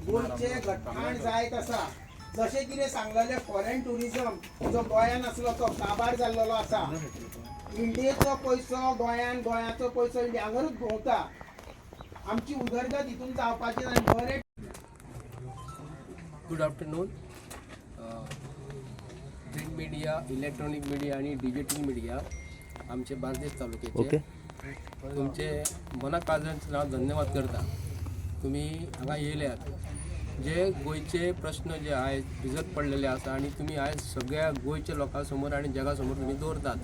गोंयचे घटकाण जायत आसा जशें कितें सांगलेलें फॉरेन टुरिजम जो गोंयान आसलो तो काबार जाल्लो आसा इंडियेचो पयसो गोंयाचो पयसो इंडिया हांगारूच भोंवता आमची उदरगत हितून जावपाची आनी बरें good afternoon print media electronic media आणि डिजिटल मिडिया आमचे बार्देस तालुक्याचे तुमचे मना काळजांचे हांव धन्यवाद करता तुम्ही हांगा येयल्यात जे गोंयचे प्रश्न जे आयज भिजत पडलेले आसा आणि तुम्ही आयज सगळ्या गोंयच्या लोकां समोर आणि जगा समोर तुम्ही दवरतात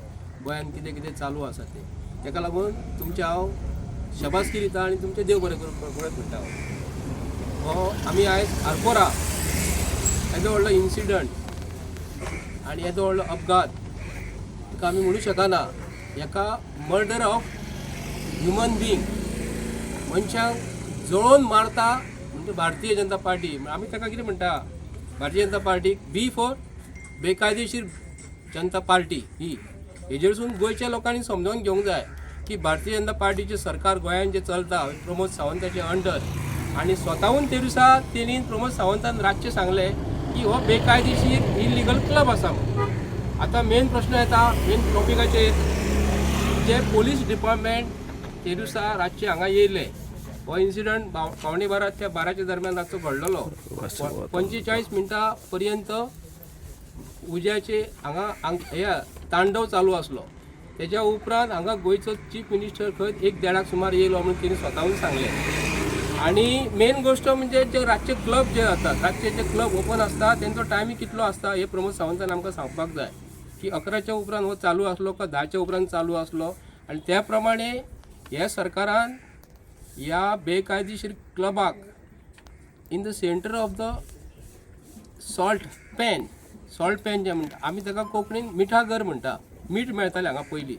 गोंयान कितें कितें चालू आसा ते ताका लागून तुमचे हांव शबासकी दिता आणि तुमचे देव बरें करूं पळयत म्हणटा हो आमी आयज आरपोरा येदो व्हडलो इन्सिडंट आणि येदो व्हडलो अपघात ताका आमी म्हणूं शकना एका मर्डर ऑफ ह्युमन बींग मनशांक जळोवन मारता म्हणजे भारतीय जनता पार्टी आमी ताका कितें म्हणटा भारतीय जनता पार्टीक बी फॉर बेकायदेशीर जनता पार्टी ही हेजेरसून गोंयच्या लोकांनी समजावून घेवंक जाय की भारतीय जनता पार्टीचे सरकार गोंयान जे चलता प्रमोद सावंताचे अंडर आणि स्वताहून ते दिसा तेणी प्रमोद सावंतान रातचे सांगले की हो बेकायदेशीर इलिगल क्लब आसा आता मेन प्रश्न येता मेन टॉपिकाचेर जे पोलीस डिपार्टमेंट ते दिसा रातचे हांगा येयले हो इन्सिडंट 12:15 ते 12च्या दरम्यान रातचो घडलेलो 45 मिनटां पर्यंत उज्याचे हांगा हे तांडव चालू आसलो तेज्या उपरांत हांगा गोंयचो चीफ मिनिस्टर खंय 1:30 सुमार येयलो म्हणून तिने स्वताहून सांगले आणि मेन गोष्ट म्हणजे जे रातचे क्लब जे जातात रातचे जे क्लब ओपन आसता तेंचो टायमींग कितलो आसता हे प्रमोद सावंतान आमकां सांगपाक जाय की 11च्या उपरांत हो चालू आसलो का 10च्या उपरांत चालू आसलो आणि त्या प्रमाणे ह्या सरकारान ह्या बेकायदेशीर क्लबाक in the centre of the salt pan जे म्हणटा आमी ताका कोंकणीन मिठागर म्हणटा मीठ मेळटालें हांगा पयलीं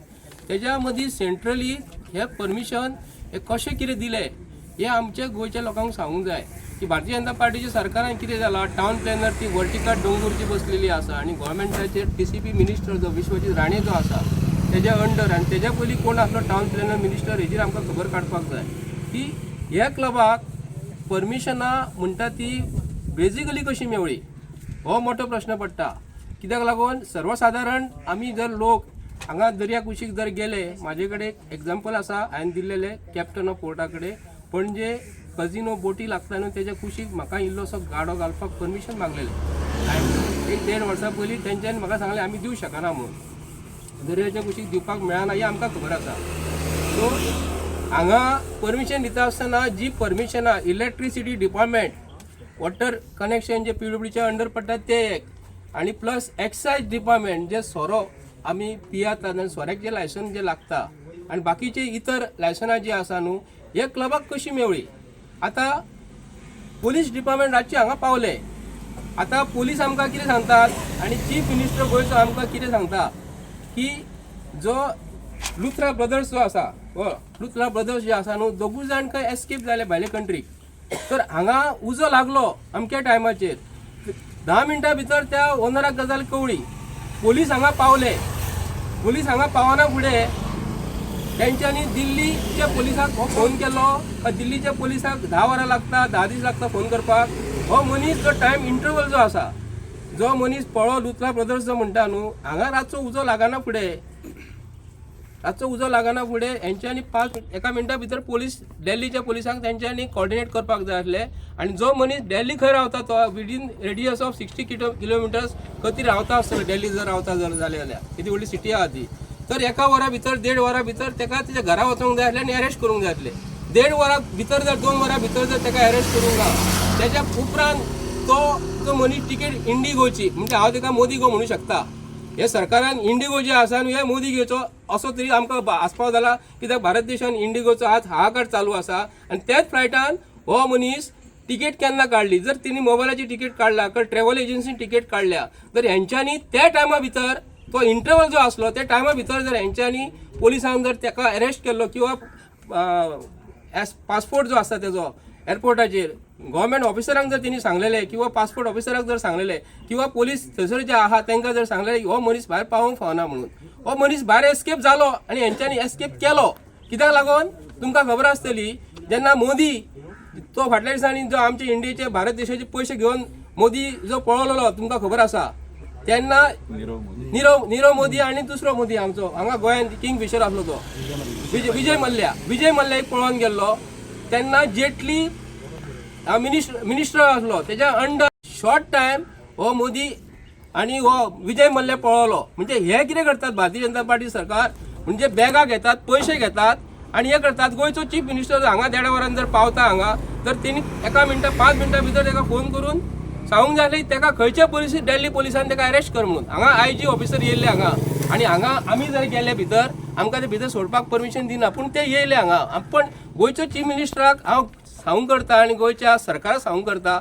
तेज्या मदीं सेंट्रली हे परमिशन हे कशें कितें दिलें हे आमच्या गोंयच्या लोकांक सांगूंक जाय की भारतीय जनता पार्टीच्या सरकारान कितें जालां टावन प्लॅनर ती वर्टिका दोंगूरची बसलेली आसा आणि गव्हर्मेंटाचेर टीसीपी मिनिस्टर जो विश्वजीत राणे जो आसा तेज्या अंडर आनी तेज्या पयलीं कोण आसलो टावन प्लॅनर मिनिस्टर हेजेर आमकां खबर काडपाक जाय की ह्या क्लबाक परमिशनां म्हणटा ती बेजिकली कशी मेवळी हो मोठो प्रश्न पडटा कित्याक लागून सर्वसाधारण आमी जर लोक हांगा दर्या कुशीक जर गेले म्हाजे कडेन एक एग्जाम्पल आसा हांवें दिल्लेले कॅप्टन ऑफ पोर्टा कडेन पणजे कजिनो बोटी लागता न्हू तेज्या कुशीक म्हाका इल्लोसो गाडो घालपाक परमिशन मागलेलें हांवें 1-1.5 वर्सां पयलीं तेंच्यांनी म्हाका सांगलें आमी दिवं शकना म्हणून दर्याच्या कुशीक दिवपाक मेळना हें आमकां खबर आसा सो हांगा परमिशन दिता आसतना जी परमिशनां इलेक्ट्रिसिटी डिपार्टमेंट वॉटर कनेक्शन जे PWDच्या अंडर पडटा ते एक आणि प्लस एक्सायज डिपार्टमेंट जे सोरो आमी पियात आनी सोऱ्याक जे लायसन जे लागता आणि बाकीचे इतर लायसनां जी आसा न्हू हे क्लबाक कशी मेवळी आता पोलीस डिपार्टमेंट रातचे हांगा पावले आता पोलीस आमकां कितें सांगतात आणि चीफ मिनिस्टर गोंयचो आमकां कितें सांगता की जो लुथरा ब्रदर्स जो आसा लुथरा ब्रदर्स जे आसा न्हू दोगूय जाण खंय एस्केप जाले भायले कंट्रीक तर हांगा उजो लागलो अमक्या टायमाचेर 10 मिनटां भितर त्या ओनराक गजाल कवळी पोलीस हांगा पावले पोलीस हांगा पावना फुडें तेंच्यांनी दिल्लीच्या पोलिसाक हो फोन केलो दिल्लीच्या पोलिसाक 10 वरां लागता 10 दीस लागता फोन करपाक हो मनीस जो टायम इंटरवल जो आसा जो मनीस पळो लुथरा ब्रदर्स जो म्हणटा न्हू हांगा रातचो उजो लागना फुडें हेंच्यांनी 1 मिनटा भितर पोलीस दिल्लीच्या पोलिसांक तेंच्यांनी कॉर्डिनेट करपाक जाय आसलें आणि जो मनीस दिल्ली खंय रावता तो विदीन रेडियस ऑफ 60 किलोमिटर्स खंय तरी रावता आसतलो दिल्ली जर रावता जर जालें जाल्यार कितें व्हडली सिटी आहा ती तर 1 वरा भितर 1.5 वरां भितर तेका तेज्या घरा वचूंक जाय आसलें आनी अरेस्ट करूंक जाय आसलें 1.5 वरां भितर जर 2 वरां भितर जर तेका अरेस्ट करूंक ना तेज्या उपरांत तो मनीस तिकेट इंडिगोची म्हणजे हांव तेका मोदी गो म्हणूं शकता हे सरकारान इंडिगो जे आसा न्हू हे मोदी घेवचो असो तरी आमकां आस्पाव जाला कित्याक भारत देशान इंडिगोचो आज हाहाकार चालू आसा आनी त्याच फ्लायटान हो मनीस तिकेट केन्ना काडली जर तिणी मोबायलाची तिकेट काडला किंवा ट्रॅव्हल एजन्सीन तिकेट काडल्या तर हेंच्यांनी त्या टायमा भितर तो इंटरवल जो आसलो त्या टायमा भितर जर हेंच्यांनी पोलिसांक जर तेका अरेस्ट केल्लो किंवा पासपोर्ट जो आसता तेजो एअरपोर्टाचेर गव्हर्मेंट ऑफिसरांक जर तेणी सांगलेले किंवा पासपोर्ट ऑफिसराक जर सांगलेले किंवा पोलीस थंयसर जे आहा तांकां जर सांगलेले हो मनीस भायर पावोंक फावना म्हणून हो मनीस भायर एस्केप जालो आनी हेंच्यांनी एस्केप केलो कित्याक लागून तुमकां खबर आसतली जेन्ना मोदी तो फाटल्या दिसांनी जो आमचे इंडियेचे भारत देशाचे पयशे घेवन मोदी जो पळवलेलो तुमकां खबर आसा तेन्ना नीरव मोदी आणि दुसरो मोदी आमचो हांगा गोंयांत किंगफिशर आसलो तो विजय मल्ल्या पळोवन गेल्लो तेन्ना जेटली मिनिस्टर आसलो तेच्या अंडर शॉर्ट टायम हो मोदी आणि हो विजय मल्ल्या पळवलो. म्हणजे हे कितें करतात भारतीय जनता पार्टी सरकार म्हणजे बॅगा घेतात पयशे घेतात आणि हे करतात. गोंयचो चीफ मिनिस्टर हांगा 1.5 वरान जर पावता हांगा तर तेणी 1 मिनटां 5 मिनटां भितर ताका फोन करून सांगूंक जाय ताका खंयच्या पुलिस दिल्ली पुलिसान ताका अरेस्ट कर म्हणून. हांगा IG ऑफिसर येयल्ले हांगा आणि हांगा आमी जर गेले भितर आमकां ते भितर सोडपाक परमिशन दिना पूण ते येयले हांगा. पण गोंयचो चीफ मिनिस्टराक हांव सांगूंक करता आणि गोंयच्या सरकाराक सांगूंक करता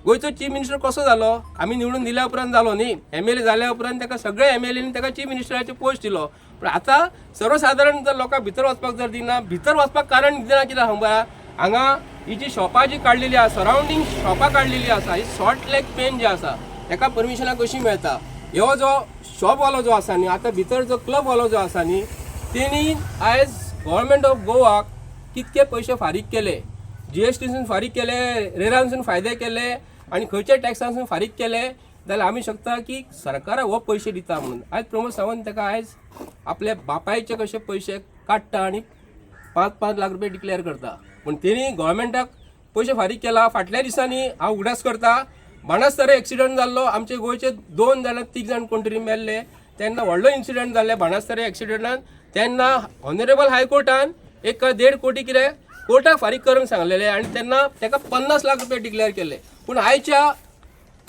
गोंयचो चीफ मिनिस्टर कसो जालो. आमी निवडून दिल्या उपरांत जालो न्ही. MLA जाल्या उपरांत ताका सगळे MLAनी ताका चीफ मिनिस्टराचे पोस्ट दिलो. पण आतां सर्वसाधारण जर लोकांक भितर वचपाक जर दिना भितर वचपाक कारण दिना कित्याक सांगपा हांगा ही जी शॉपां जी काडलेली आसा सरावंडींग शॉपां काडलेली आसा ही सॉल्ट लेक पेन जे आसा ताका परमिशनां कशी मेळटा. ह्यो जो शॉपवालो जो आसा न्ही आतां भितर जो क्लबवालो जो आसा न्ही तेणी आयज गव्हर्मेंट ऑफ गोवाक कितके पयशे फारीक केले GSTसून फारीक केले रेरांसून फायदे केले आणि खंयच्या टॅक्सांसून फारीक केले जाल्यार आमी शकता की सरकाराक हो पयशे दिता म्हणून. आयज प्रमोद सावंत ताका आयज आपल्या बापायचे कशे पयशे काडटा आणि 5-5 लाख रुपया डिक्लेअर करता. पण तेणी गव्हर्मेंटाक पयशे फारीक केला. फाटल्या दिसांनी हांव उगडास करता बाणस्तारी एक्सिडंट जाल्लो आमचे गोंयचे 2 जाण 3 जाण कोण तरी मेल्ले तेन्ना व्हडलो इन्सिडंट जाल्ले बाणस्तारी एक्सिडंटान. तेन्ना ऑनरेबल हायकोर्टान 1.5 कोटी कितें कोर्टाक फारीक करून सांगलेले आणि तेन्ना ताका 50 लाख रुपया डिक्लेअर केले. पूण आयच्या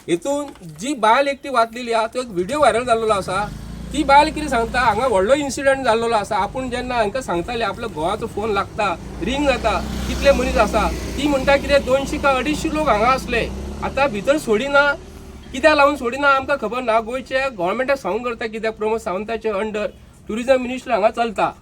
हेतून जी बायल एकटी वाचलेली आहा तो एक व्हिडिओ व्हायरल जाल्लो आसा. ती बायल कितें सांगता हांगा व्हडलो इन्सिडंट जाल्लो आसा. आपूण जेन्ना हांकां सांगताले आपल्या घोवाचो फोन लागता रिंग जाता कितले मनीस आसा ती म्हणटा कितें 200 का 250 लोक हांगा असले. आतां भितर सोडिना कित्याक लागून सोडिना आमकां खबर ना. गोंयच्या गव्हर्मेंटाक सांगूंक करता कित्याक प्रमोद सावंताचे अंडर ट्युरिझम मिनिस्टर हांगा चलता.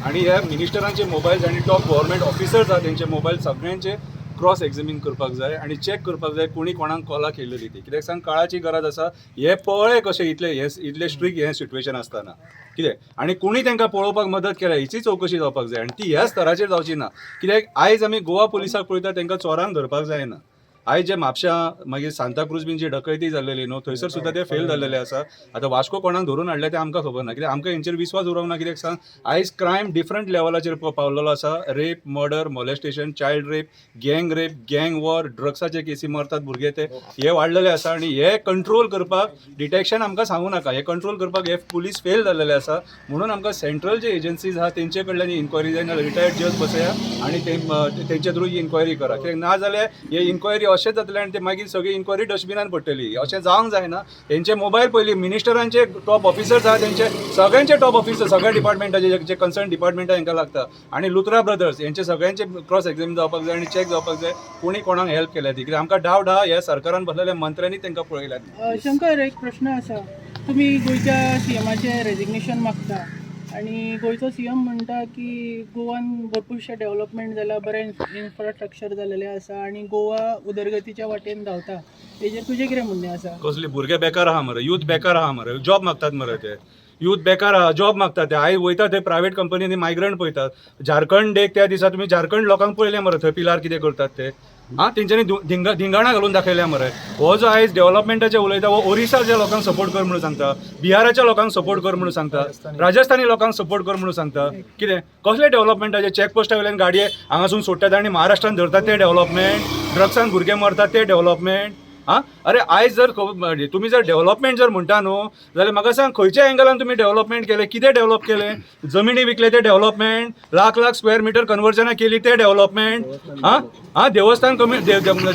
आणि ह्या मिनिस्टरांचे मोबायल्स आणि टॉप गव्हर्मेंट ऑफिसर्स आहा तेंचे मोबायल सगळ्यांचे क्रॉस एक्झामीन करपाक जाय आणि चॅक करपाक जाय कोणी कोणाक कॉलां केल्ली ती. कित्याक सांग काळाची गरज आसा. हे पळय कशें इतले स्ट्रिक्ट हें सिट्युएशन आसतना कितें आणि कोणी तांकां पळोवपाक मदत केल्या हिची चवकशी जावपाक जाय आणि ती ह्या स्तराचेर जावची ना. कित्याक आयज आमी गोवा पुलिसाक पळयता तांकां चोरांक धरपाक जायना. आयज जे म्हापशां मागीर सांताक्रूज बीन जी डकैती जाल्लेली न्हू थंयसर सुद्दां ते फेल जाल्लेले आसा. आतां वास्को कोणाक धरून हाडले ते आमकां खबर ना कित्याक आमकां हेंचेर विस्वास उरोंक ना. कित्याक सांग आयज क्रायम डिफरंट लेवलाचेर पावलेलो आसा. Rape murder molestation child rape गँग वॉर ड्रग्साचे केसी मरतात भुरगे ते हे वाडलेले आसा. आणि हे कंट्रोल करपाक डिटेक्शन आमकां सांगू नाका. हे कंट्रोल करपाक हे पुलीस फेल जाल्लेले आसा. म्हणून आमकां सेंट्रल जे एजन्सीज आहा तेंचे कडल्यान इन्क्वायरी जायना रिटायर्ड जज बसया आणि तेंचे थ्रू ही इन्क्वायरी करा. कित्याक ना जाल्यार हे इन्क्वायरी अशें जातलें आनी ते मागीर सगळी इन्क्वायरी डस्टबिनान पडटली. अशें जावंक जायना. तेंचे मोबायल पयलीं मिनिस्टरांचे टॉप ऑफिसर्स आहा तेंचे सगळ्यांचे टॉप ऑफिसर सगळ्या डिपार्टमेंटाचे जे कन्सर्न डिपार्टमेंटा हांकां लागता आणि लुथरा ब्रदर्स यांचे सगळ्यांचे क्रॉस एक्झामीन जावपाक जाय आणि चॅक जावपाक जाय कोणी कोणाक हेल्प केल्या ती. कित्याक आमकां डावट आहा ह्या सरकारान बसलेल्या मंत्र्यांनी तांकां पळयल्यात. शंकर एक प्रश्न आसा. तुमी गोंयच्या CMाचें रेजिग्नेशन मागता आणि गोंयचो CM म्हणटा की गोवान भरपूरशे डेव्हलपमेंट जाला बरें इन्फ्रास्ट्रक्चर जाल्लेलें आसा आणि गोवा उदरगतीच्या वाटेन धांवता. हेजेर तुजें कितें म्हणणें आसा? कसले भुरगे बेकार आहा मरे यूथ बेकार आहा मरे जॉब मागतात मरे ते यूथ बेकार आहा जॉब मागतात ते. आयज वयता थंय प्रायवेट कंपनीनी मायग्रंट पळयतात. झारखंड डेक त्या दिसा तुमी झारखंड लोकांक पळयलें मरे थंय पिलार कितें करतात ते. तेंच्यांनी धिंगाणा घालून दाखयल्या मरे. हो जो आयज डेव्हलपमेंटाचे उलयता हो ओरिसाच्या लोकांक सपोर्ट कर म्हणून सांगता बिहाराच्या लोकांक सपोर्ट कर म्हणून सांगता राजस्थानी लोकांक सपोर्ट कर म्हणून सांगता. कितें कसले डेव्हलपमेंटाचे चॅकपोस्टा वयल्यान गाडये हांगासून सोडटात आनी महाराष्ट्रान धरतात ते डेव्हलपमेंट ड्रग्सान भुरगे मरतात ते डेव्हलपमेंट. अरे आयज जर तुम्ही जर डेव्हलपमेंट जर म्हणटा न्हू जाल्यार म्हाका सांग खंयच्या एंगलान तुमी डेव्हलपमेंट केले कितें डेव्हलप केलें. जमिनी विकले ते डेव्हलपमेंट लाख स्क्वेअर मिटर कन्वर्जनां केली ते डेव्हलपमेंट.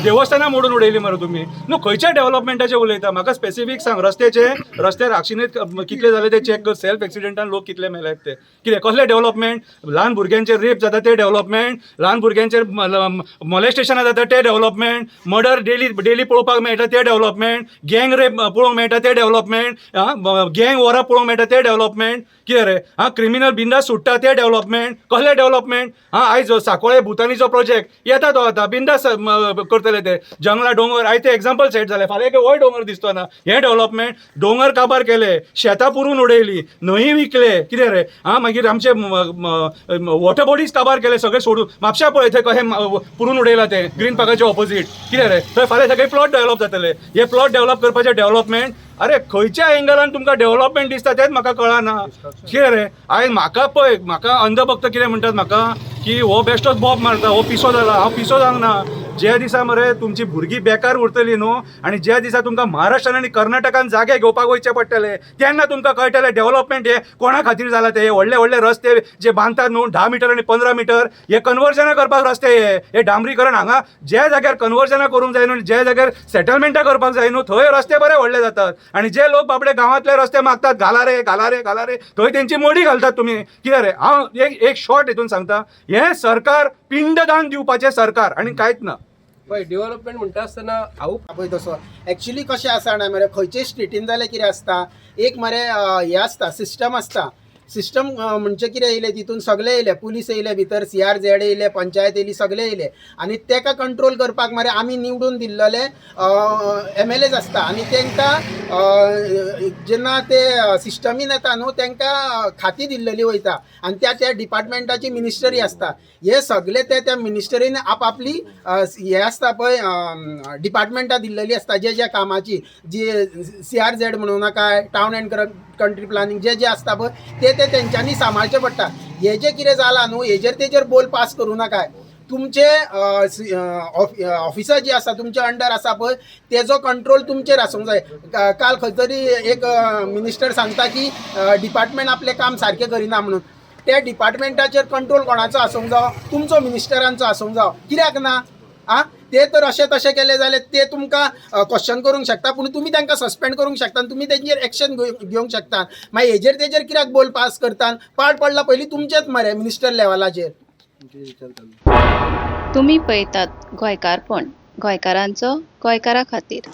देवस्थानां मोडून उडयली मरे तुमी न्हू खंयच्या डेव्हलपमेंटाचें उलयता. म्हाका स्पेसिफीक सांग रस्त्यार आक्षिणीत कितले जाले ते चॅक कर. सेल्फ एक्सिडेंटान लोक कितले मेल्यात ते कितें कसले डेव्हलपमेंट. ल्हान भुरग्यांचेर रेप जाता ते डेव्हलपमेंट. ल्हान भुरग्यांचेर मॉलेस्टेशनां जाता ते डेव्हलपमेंट. मर्डर डेली पळोवपाक मेळटा ते डेव्हलपमेंट. गँग रेप पळोवंक मेळटा ते डेव्हलपमेंट. गँग वॉरां पळोवंक मेळटा ते डेव्हलपमेंट. कितें रे क्रिमिनल बिंदास सुट्टा ते डेव्हलपमेंट कसलें डेव्हलपमेंट आयज सांकवाळे भुतानीचो प्रोजेक्ट येता तो आतां बिंदास करतले ते जंगला डोंगर आयज ते एग्जाम्पल सेट जाले फाल्यां हो डोंगर दिसतो ना हे डेव्हलपमेंट डोंगर काबार केले शेतां पुरून उडयली न्हंय विकले कितें रे मागीर आमचे वॉटर बॉडीज काबार केले सगळे सोडून म्हापशा पळय थंय कशें पुरून उडयला ते ग्रीन पार्काचे ऑपोजीट कितें रे थंय फाल्यां सगळे प्लॉट डेव्हलप जातले हे प्लॉट डेव्हलप करपाचे डेव्हलपमेंट अरे खंयच्या एंगलान तुमकां डेव्हलपमेंट दिसता तेच म्हाका कळना कितें रे आयज म्हाका अंधभक्त कितें म्हणटात म्हाका की हो बेश्टोच बॉब मारता हो पिसो जाला हांव पिसो जावंक ना ज्या दिसा मरे तुमची भुरगीं बेकार उरतली न्हू आनी ज्या दिसा तुमकां महाराष्ट्रान आनी कर्नाटकान जागे घेवपाक वयचे पडटले तेन्ना तुमकां कळटलें डेव्हलपमेंट हे कोणा खातीर जाला ते व्हडले व्हडले रस्ते जे बांदतात न्हू 10 मीटर आनी 15 मीटर हे कन्वर्जनां करपाक रस्ते हे डांबरीकरण हांगा ज्या जाग्यार कन्वर्जनां करूंक जाय न्हू ज्या जाग्यार सेटलमेंटां करपाक जाय न्हू थंय रस्ते बरे व्हडले जातात आनी जे लोक बाबडे गांवांतले रस्ते मागतात घाला रे थंय तेंची मोडी घालतात तुमी कितें रे हांव एक शॉर्ट हितून सांगता हें सरकार पिंडदान दिवपाचें सरकार आनी कांयच ना पळय डेव्हलपमेंट म्हणटा आसतना हांव पळय तसो एक्चुली कशें आसा ना मरे खंयचेय स्टेटीन जाल्यार कितें आसता एक मरे हे आसता सिस्टम आसता सिस्टम म्हणजे कितें येयलें तितून सगळे येयले पुलीस येयले भितर CRZ येयले पंचायत येयली सगळे येयले आनी तेका कंट्रोल करपाक मरे आमी निवडून दिल्लेले MLAs आसता आनी तांकां जेन्ना ते सिस्टमीन येता न्हू तांकां खाती दिल्लेली वयता आनी त्या डिपार्टमेंटाची मिनिस्टरी आसता हे सगळे त्या मिनिस्टरीन आपली हे आसता पळय डिपार्टमेंटां दिल्लेली आसता जे कामाची जी CRZ म्हणू नाका टावन एंड कंट्री प्लॅनिंग जे आसता पळय ते तेंच्यांनी सांबाळचें पडटा हे जे कितें जालां न्हू हेजेर तेजेर बोल पास करूं नाका तुमचे ऑफिसर जी आसा तुमचे अंडर आसा पळय तेजो कंट्रोल तुमचेर आसूंक जाय काल खंय तरी एक मिनिस्टर सांगता की डिपार्टमेंट आपलें काम सारकें करिना म्हणून त्या डिपार्टमेंटाचेर कंट्रोल कोणाचो आसूंक जावो तुमचो मिनिस्टरांचो आसूंक जावो कित्याक ना ते तर अशें तशें केलें जाल्यार ते तुमकां क्वेश्चन करूंक शकता पूण तुमी तांकां सस्पेंड करूंक शकता तुमी तेंचेर एक्शन घेवंक शकता मागीर हेजेर तेजेर कित्याक बोल पास करता पाड पडला पयलीं तुमचेच मरे मिनिस्टर लेवलाचेर तुम्ही पळयतात गोंयकारपण गोंयकारांचो गोंयकारा खातीर